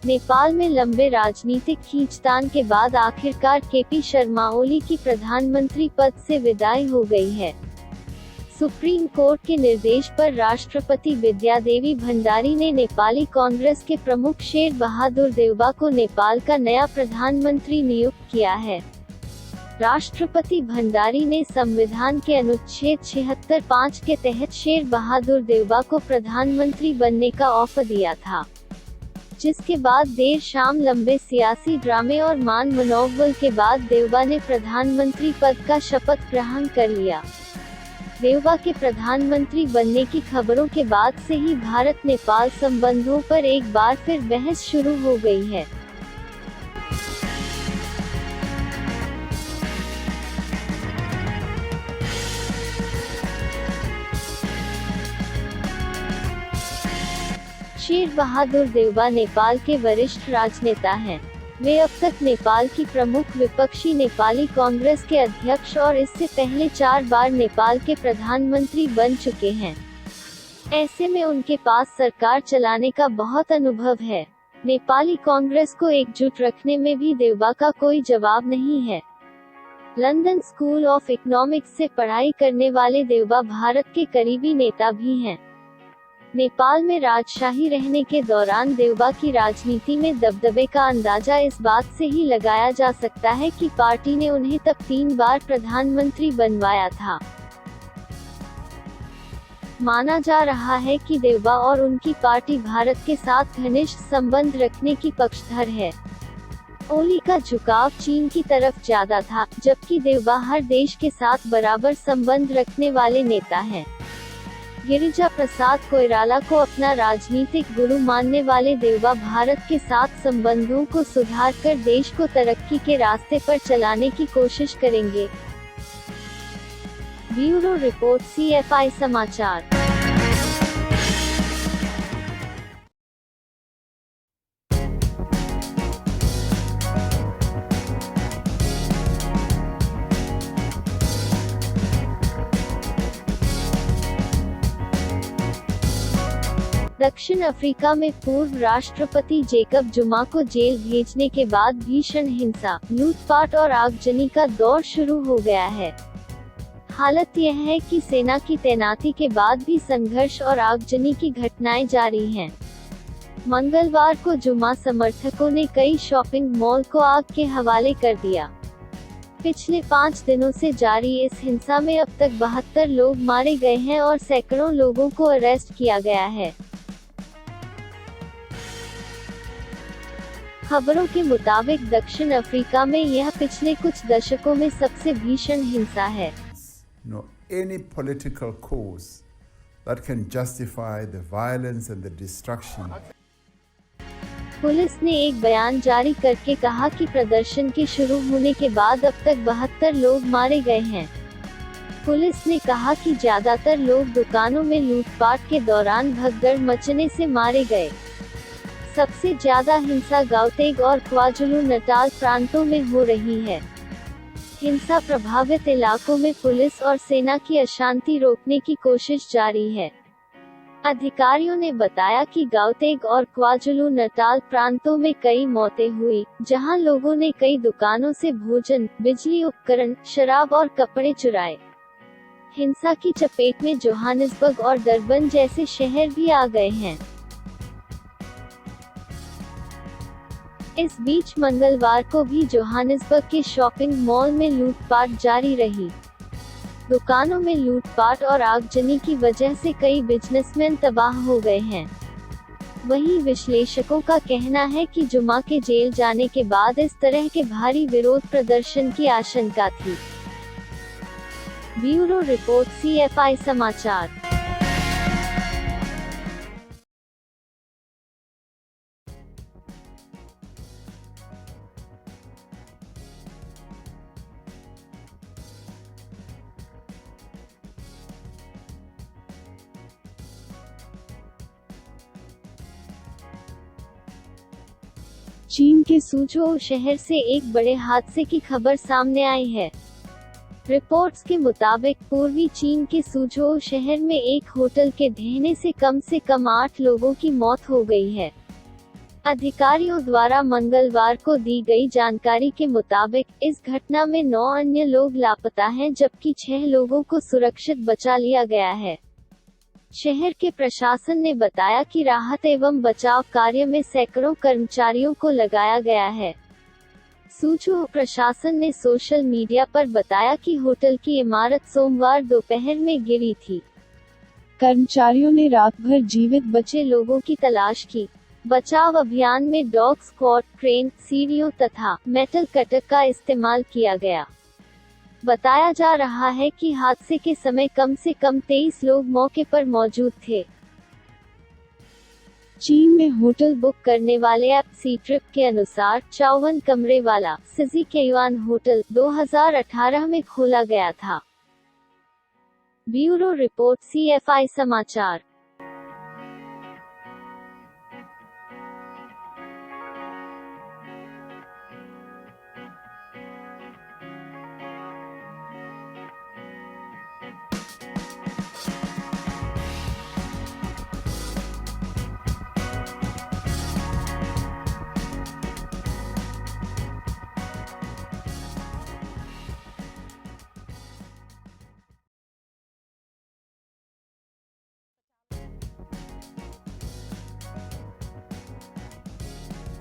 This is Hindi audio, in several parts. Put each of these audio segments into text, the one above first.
नेपाल में लंबे राजनीतिक खींचतान के बाद आखिरकार केपी शर्मा ओली की प्रधानमंत्री पद से विदाई हो गई है। सुप्रीम कोर्ट के निर्देश पर राष्ट्रपति विद्यादेवी भंडारी ने नेपाली कांग्रेस के प्रमुख शेर बहादुर देउबा को नेपाल का नया प्रधानमंत्री नियुक्त किया है। राष्ट्रपति भंडारी ने संविधान के अनुच्छेद 76(5) के तहत शेर बहादुर देउबा को प्रधानमंत्री बनने का ऑफर दिया था, जिसके बाद देर शाम लंबे सियासी ड्रामे और मान मनौवल के बाद देउबा ने प्रधानमंत्री पद का शपथ ग्रहण कर लिया। देउबा के प्रधानमंत्री बनने की खबरों के बाद से ही भारत नेपाल संबंधों पर एक बार फिर बहस शुरू हो गई है। शेर बहादुर देउबा नेपाल के वरिष्ठ राजनेता हैं। वे अब तक नेपाल की प्रमुख विपक्षी नेपाली कांग्रेस के अध्यक्ष और इससे पहले 4 बार नेपाल के प्रधानमंत्री बन चुके हैं। ऐसे में उनके पास सरकार चलाने का बहुत अनुभव है। नेपाली कांग्रेस को एकजुट रखने में भी देउबा का कोई जवाब नहीं है। लंदन स्कूल ऑफ इकोनॉमिक्स से पढ़ाई करने वाले देउबा भारत के करीबी नेता भी हैं। नेपाल में राजशाही रहने के दौरान देउबा की राजनीति में दबदबे का अंदाजा इस बात से ही लगाया जा सकता है कि पार्टी ने उन्हें तब 3 बार प्रधानमंत्री बनवाया था। माना जा रहा है कि देउबा और उनकी पार्टी भारत के साथ घनिष्ठ संबंध रखने की पक्षधर है। ओली का झुकाव चीन की तरफ ज्यादा था, जबकि देउबा हर देश के साथ बराबर संबंध रखने वाले नेता हैं। गिरिजा प्रसाद कोइराला को अपना राजनीतिक गुरु मानने वाले देउबा भारत के साथ संबंधों को सुधारकर देश को तरक्की के रास्ते पर चलाने की कोशिश करेंगे। ब्यूरो रिपोर्ट CFI समाचार। दक्षिण अफ्रीका में पूर्व राष्ट्रपति जेकब जुमा को जेल भेजने के बाद भीषण हिंसा, लूटपाट और आगजनी का दौर शुरू हो गया है। हालत यह है कि सेना की तैनाती के बाद भी संघर्ष और आगजनी की घटनाएं जारी हैं। मंगलवार को जुमा समर्थकों ने कई शॉपिंग मॉल को आग के हवाले कर दिया। पिछले 5 दिनों से जारी इस हिंसा में अब तक 72 लोग मारे गए हैं और सैकड़ों लोगों को अरेस्ट किया गया है। खबरों के मुताबिक दक्षिण अफ्रीका में यह पिछले कुछ दशकों में सबसे भीषण हिंसा है। No, any political cause that can justify the violence and the destruction. Police ने एक बयान जारी करके कहा कि प्रदर्शन के शुरू होने के बाद अब तक 72 लोग मारे गए हैं। पुलिस ने कहा कि ज्यादातर लोग दुकानों में लूटपाट के दौरान भगदड़ मचने से मारे गए। सबसे ज्यादा हिंसा गाउतेग और क्वाजुलु नटाल प्रांतों में हो रही है। हिंसा प्रभावित इलाकों में पुलिस और सेना की अशांति रोकने की कोशिश जारी है। अधिकारियों ने बताया कि गाउतेग और क्वाजुलु नटाल प्रांतों में कई मौतें हुई, जहां लोगों ने कई दुकानों से भोजन, बिजली उपकरण, शराब और कपड़े चुराए। हिंसा की चपेट में जोहानिसबर्ग और डरबन जैसे शहर भी आ गए हैं। इस बीच मंगलवार को भी जोहानिसबर्ग के शॉपिंग मॉल में लूटपाट जारी रही। दुकानों में लूटपाट और आगजनी की वजह से कई बिजनेसमैन तबाह हो गए हैं। वहीं विश्लेषकों का कहना है कि जुमा के जेल जाने के बाद इस तरह के भारी विरोध प्रदर्शन की आशंका थी। ब्यूरो रिपोर्ट CFI समाचार। चीन के सुझोउ शहर से एक बड़े हादसे की खबर सामने आई है। रिपोर्ट्स के मुताबिक पूर्वी चीन के सुझोउ शहर में एक होटल के ढहने से कम 8 लोगों की मौत हो गई है। अधिकारियों द्वारा मंगलवार को दी गई जानकारी के मुताबिक इस घटना में 9 अन्य लोग लापता हैं, जबकि 6 लोगों को सुरक्षित बचा लिया गया है। शहर के प्रशासन ने बताया कि राहत एवं बचाव कार्य में सैकड़ों कर्मचारियों को लगाया गया है। सूचना प्रशासन ने सोशल मीडिया पर बताया कि होटल की इमारत सोमवार दोपहर में गिरी थी। कर्मचारियों ने रात भर जीवित बचे लोगों की तलाश की। बचाव अभियान में डॉग स्क्वाड, क्रेन, सीढ़ियों तथा मेटल कटर का इस्तेमाल किया गया। बताया जा रहा है कि हादसे के समय कम से कम 23 लोग मौके पर मौजूद थे। चीन में होटल बुक करने वाले ऐप सी ट्रिप के अनुसार 54 कमरे वाला सिजी केयुआन होटल 2018 में खोला गया था। ब्यूरो रिपोर्ट CFI समाचार।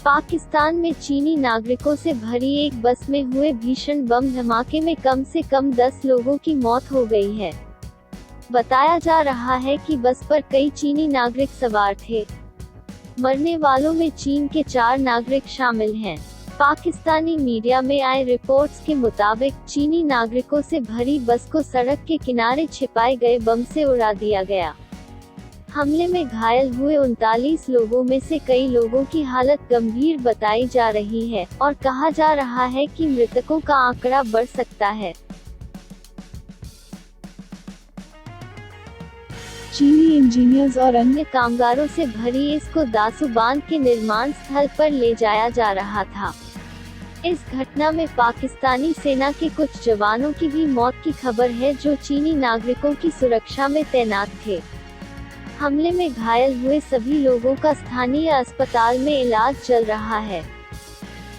पाकिस्तान में चीनी नागरिकों से भरी एक बस में हुए भीषण बम धमाके में कम से कम 10 लोगों की मौत हो गई है। बताया जा रहा है कि बस पर कई चीनी नागरिक सवार थे। मरने वालों में चीन के 4 नागरिक शामिल हैं। पाकिस्तानी मीडिया में आए रिपोर्ट्स के मुताबिक चीनी नागरिकों से भरी बस को सड़क के किनारे छिपाए गए बम से उड़ा दिया गया। हमले में घायल हुए 39 लोगों में से कई लोगों की हालत गंभीर बताई जा रही है और कहा जा रहा है कि मृतकों का आंकड़ा बढ़ सकता है। चीनी इंजीनियर्स और अन्य कामगारों से भरी इसको दासू बांध के निर्माण स्थल पर ले जाया जा रहा था। इस घटना में पाकिस्तानी सेना के कुछ जवानों की भी मौत की खबर है, जो चीनी नागरिकों की सुरक्षा में तैनात थे। हमले में घायल हुए सभी लोगों का स्थानीय अस्पताल में इलाज चल रहा है।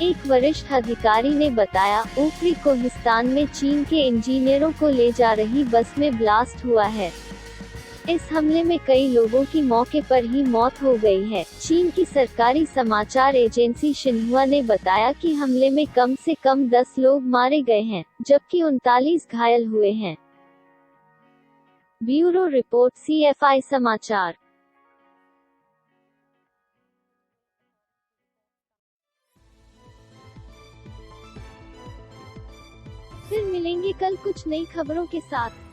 एक वरिष्ठ अधिकारी ने बताया, ऊपरी कोहिस्तान में चीन के इंजीनियरों को ले जा रही बस में ब्लास्ट हुआ है। इस हमले में कई लोगों की मौके पर ही मौत हो गई है। चीन की सरकारी समाचार एजेंसी शिन्हुआ ने बताया कि हमले में कम से कम 10 लोग मारे गए हैं, जबकि 39 घायल हुए हैं। ब्यूरो रिपोर्ट CFI समाचार। फिर मिलेंगे कल कुछ नई खबरों के साथ।